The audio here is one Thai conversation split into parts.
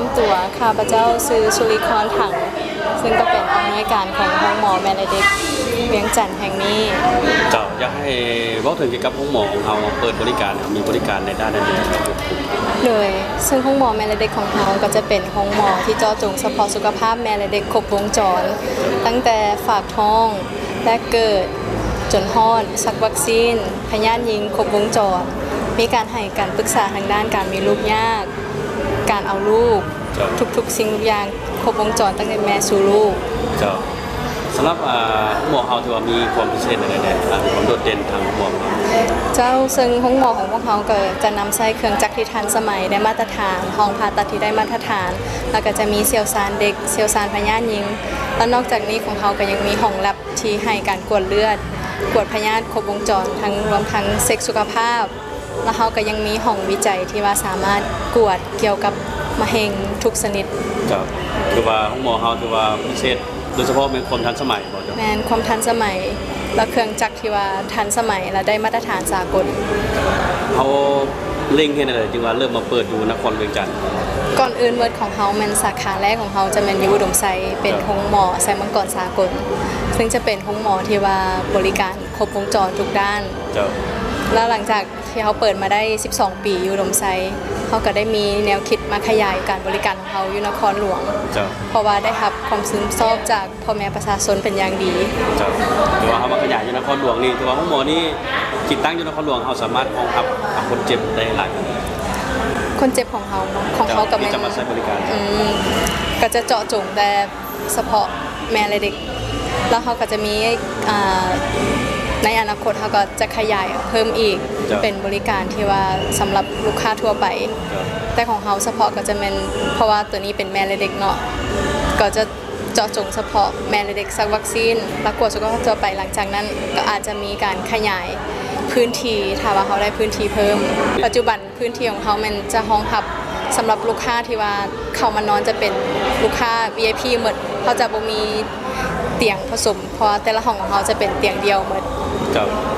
ำตัวข้าพเจ้าซื้อสุริครถังซึ่งก็เป็นผู้อำนวยการของห้องหมอแม่และเด็กเวียงจันทร์แห่งนี้เจ้าอยากให้บอกถึงเกี่ยวกับห้องหมอของเราเปิดบริการมีบริการในด้านใดเลยซึ่งห้องหมอแม่และเด็กของเราก็จะเป็นห้องหมอที่เจาะจงเฉพาะสุขภาพแม่และเด็กครบวงจรตั้งแต่ฝากท้องและเกิดจนฮอดสักวัคซีนพยาธิยิงครบวงจรมีการให้การปรึกษาทางด้านการมีลูกยากการเอาลูกทุกๆสิ่งทุกอย่างครบวงจรตั้งแต่แม่สู่ลูกเจ้าสำหรับหมอเราถือว่ามีความพิเศษอะไรๆความโดดเด่นทางหมอเจ้าซึ่งห้องหมอของพวกเขาก็จะนำใช้เครื่องจักรที่ทันสมัยได้มาตรฐานห้องผ่าตัดที่ได้มาตรฐานแล้วก็จะมีเซียวซานเด็กเซียวซานพยาธิยิงแล้วนอกจากนี้ของเขาก็ยังมีห้องแลบที่ให้การกวดเลือดกวดพยาธิครบวงจรทั้งรวมทั้งเช็คสุขภาพแล้วเขาก็ยังมีห้องวิจัยที่ว่าสามารถกวดเกี่ยวกับมะเร็งทุกชนิดครับคือว่าห้องหมอเราถือว่าพิเศษโดยเฉพาะเป็นความทันสมัยบ่จ้ะแม่นความทันสมัยและเครื่องจักรที่ว่าทันสมัยและได้มาตรฐานสากลเขาเร่งเฮ็ดอะไรจึงว่าเริ่มมาเปิดอยู่นครเวียงจันทร์ก่อนอื่นเวิร์ดของเขาเป็นสาขาแรกของเขาจะเป็นอยู่อุดมไซเป็นห้องหมอไซมังกรสากลซึ่งจะเป็นห้องหมอที่ว่าบริการครบวงจรทุกด้านแล้วหลังจากที่เขาเปิดมาได้12ปีอยู่อุดมไซเขาก็ได้มีแนวคิดมาขยายการบริการของเขาอยู่นครหลวงเพราะว่าได้รับความซึมซาบจากพ่อแม่ประชาชนเป็นอย่างดีถือว่าเขามาขยายอยู่นครหลวงนี่ถือว่าห้องหมอนี่จิตตั้งอยู่นครหลวงเขาสามารถรองรับคนเจ็บได้หลายคนเจ็บของเขากับแม่จะมาใช้บริการก็จะเจาะจงแต่เฉพาะแม่และเด็กแล้วเขาก็จะมีในอนาคตเขาก็จะขยายเพิ่มอีกเป็นบริการที่ว่าสำหรับลูกค้าทั่วไปแต่ของเขาเฉพาะก็จะเป็นเพราะว่าตัวนี้เป็นแม่และเด็กเนาะก็จะเจาะจงเฉพาะแม่และเด็กซักวัคซีนแล้วกวดสุขภาพทั่วไปหลังจากนั้นก็อาจจะมีการขยายพื้นที่ถ้าว่าเขาได้พื้นที่เพิ่มปัจจุบันพื้นที่ของเขามันจะห้องรับสำหรับลูกค้าที่ว่าเข้ามานอนจะเป็นลูกค้า VIP หมดเขาจะบ่มีเตียงผสมเพราะแต่ละห้องของเขาจะเป็นเตียงเดียวหมด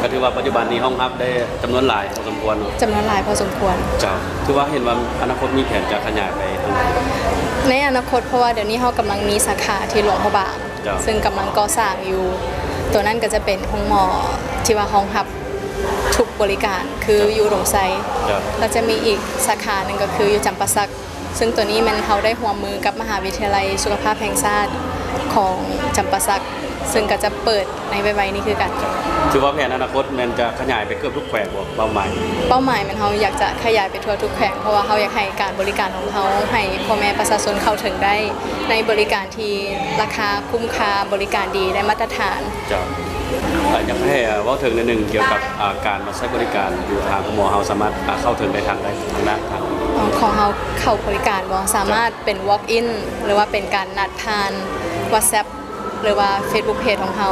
ก็ถือว่าปัจจุบันนี้ห้องรับได้จำนวนหลายพอสมควรจำนวนหลายพอสมควรถือว่าเห็นว่าอนาคตมีแผนจะขยายไปทางไหนในอนาคตเพราะว่าเดี๋ยวนี้เขากำลังมีสาขาที่หลวงพระบางซึ่งกำลังก่อสร้างอยู่ตัวนั้นก็จะเป็นห้องหมอที่ว่าห้องรับทุกบริการคืออยู่โรงไซแล้วจะมีอีกสาขาหนึ่งก็คืออยู่จำปาสักซึ่งตัวนี้มันเขาได้ร่วมมือกับมหาวิทยาลัยสุขภาพแห่งชาติของจำปาสักซึ่งก็จะเปิดในไวๆนี้คือกันถือว่าแผนอนาคตมันจะขยายไปเกือบทุกแขวงเป้าหมายมันเขาอยากจะขยายไปทั่วทุกแขวงเพราะว่าเขาอยากให้การบริการของเขาให้พ่อแม่ประชาชนเข้าถึงได้ในบริการที่ราคาคุ้มค่าบริการดีได้มาตรฐานอยากให้ว่าถึงในหนึ่งเกี่ยวกับการมาใช้บริการอยู่ทางหมอเขาสามารถเข้าถึงได้ทางใดทางด้านของเขาเข้าบริการสามารถเป็น walk in หรือว่าเป็นการนัดผ่าน WhatsApp หรือว่า Facebook Page ของเขา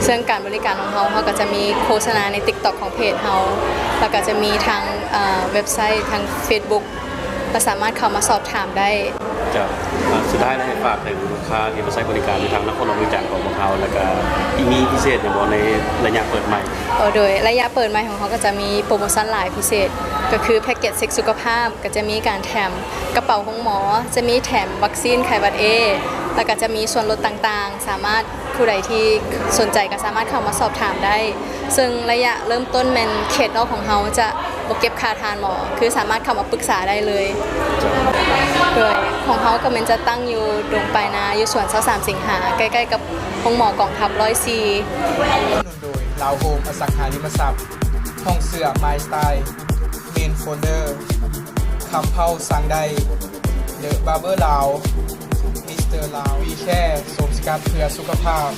ซึ่งการบริการของเขาก็จะมีโฆษณาใน TikTok ของเพจเขาแล้วก็จะมีทางเว็บไซต์ทาง Facebook ก็สามารถเข้ามาสอบถามได้สุดท้ายแล้วให้ฝากถึงลูกค้าที่มาใช้บริการในทางนครหลวงเวียงจันทร์ของพวกเขาแล้วก็มีพิเศษในระยะเปิดใหม่โดยระยะเปิดใหม่ของเขาก็จะมีโปรโมชั่นหลายพิเศษก็คือแพ็กเกจเซ็กสุขภาพก็จะมีการแถมกระเป๋าของหมอจะมีแถมวัคซีนไข้หวัดเอแล้วก็จะมีส่วนลดต่างๆสามารถผู้ใดที่สนใจก็สามารถเข้ามาสอบถามได้ซึ่งระยะเริ่มต้นเป็นเขตนอกของเขาจะบ่เก็บค่าทานหมอคือสามารถเข้ามาปรึกษาได้เลยโดยของเขาก็มันจะตั้งอยู่ดงปลายนาอยู่สวน23สิงหาใกล้ๆกับห้องหมอกองทัพ104โดยลาวโฮมอสังหาริมทรัพย์ห้องเสื้อไมสไตล์เมนโฟลเดอร์คำเผาสั่งได้เดอะบาร์เบอร์ลาวมิสเตอร์ลาววีแช่สวมสกัดเพื่อสุขภาพ